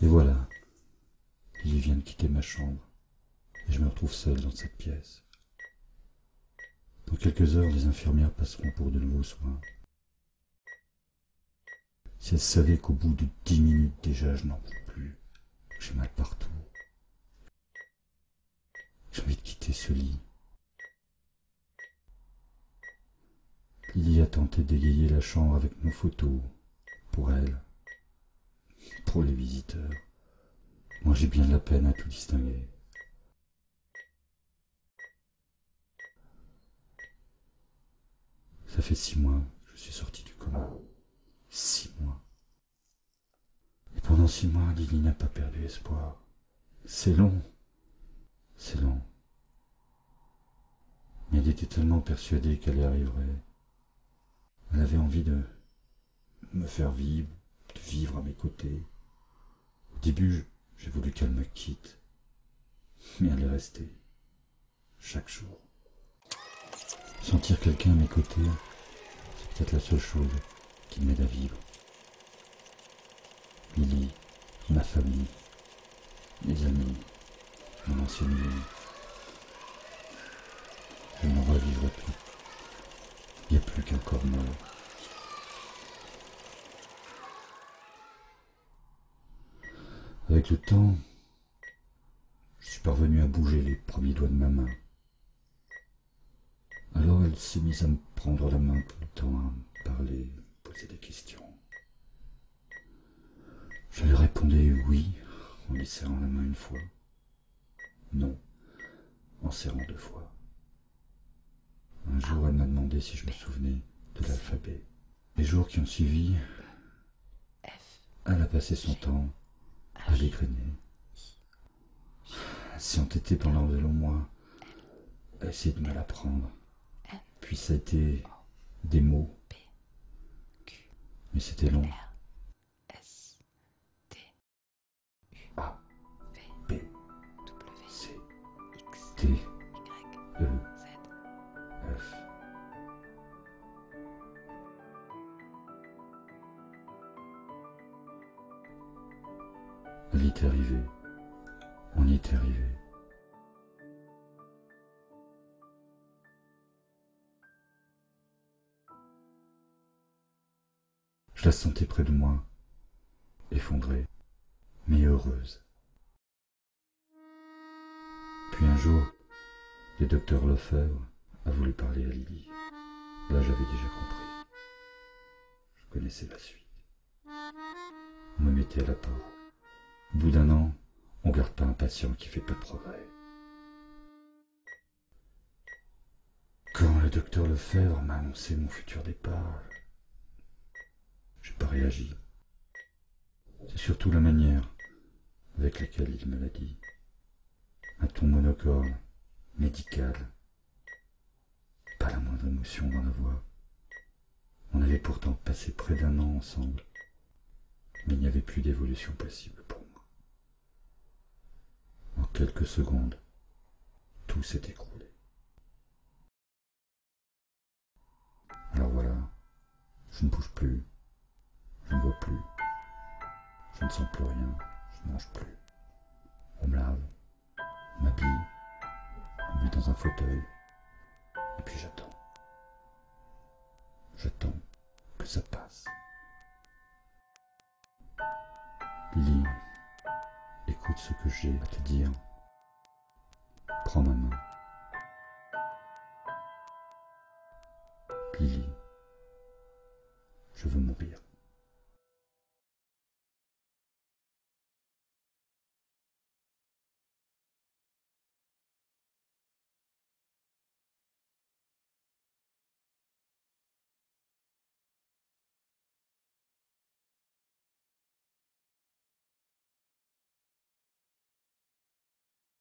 Et voilà, il vient de quitter ma chambre, et je me retrouve seul dans cette pièce. Dans quelques heures, les infirmières passeront pour de nouveaux soins. Si elles savaient qu'au bout de 10 minutes déjà, je n'en peux plus, j'ai mal partout. J'ai envie de quitter ce lit. Lily a tenté d'égayer la chambre avec nos photos, pour elle, pour les visiteurs. Moi, j'ai bien de la peine à tout distinguer. Ça fait 6 mois que je suis sorti du coma. 6 mois. Et pendant 6 mois, Lily n'a pas perdu espoir. C'est long. C'est long. Mais elle était tellement persuadée qu'elle y arriverait. Elle avait envie de me faire vivre, de vivre à mes côtés. Au début, j'ai voulu qu'elle me quitte. Mais elle est restée. Chaque jour. Sentir quelqu'un à mes côtés, c'est peut-être la seule chose qui m'aide à vivre. Lily, ma famille, mes amis, mon ancienne vie. Je n'en revivrai plus. Il n'y a plus qu'un corps mort. Avec le temps, je suis parvenu à bouger les premiers doigts de ma main. Alors elle s'est mise à me prendre la main tout le temps, à me parler, me poser des questions. Je lui répondais oui, en lui serrant la main une fois. Non, en serrant 2 fois. Un jour, elle m'a demandé si je me souvenais de l'alphabet. Les jours qui ont suivi, elle a passé son temps à l'égrener. Si on était pendant de longs mois, à essayer de me l'apprendre. Puis ça a été des mots. Mais c'était long. A, B, C, D, E, F. Elle y était arrivée. On y était arrivé. Je la sentais près de moi, effondrée, mais heureuse. Puis un jour, le docteur Lefebvre a voulu parler à Lily. Là, j'avais déjà compris. Je connaissais la suite. On me mettait à la porte. Au bout d'1 an, on ne garde pas un patient qui fait pas de progrès. Quand le docteur Lefebvre m'a annoncé mon futur départ, j'ai pas réagi. C'est surtout la manière avec laquelle il me l'a dit. Un ton monocorde, médical. Pas la moindre émotion dans la voix. On avait pourtant passé près d'1 an ensemble, mais il n'y avait plus d'évolution possible pour moi. En quelques secondes, tout s'est écroulé. Alors voilà, je ne bouge plus, je ne vois plus, je ne sens plus rien, je ne mange plus. On me lave, on m'habille, on me met dans un fauteuil, et puis j'attends. J'attends que ça passe. Lily, écoute ce que j'ai à te dire. Prends ma main. Lily, je veux mourir.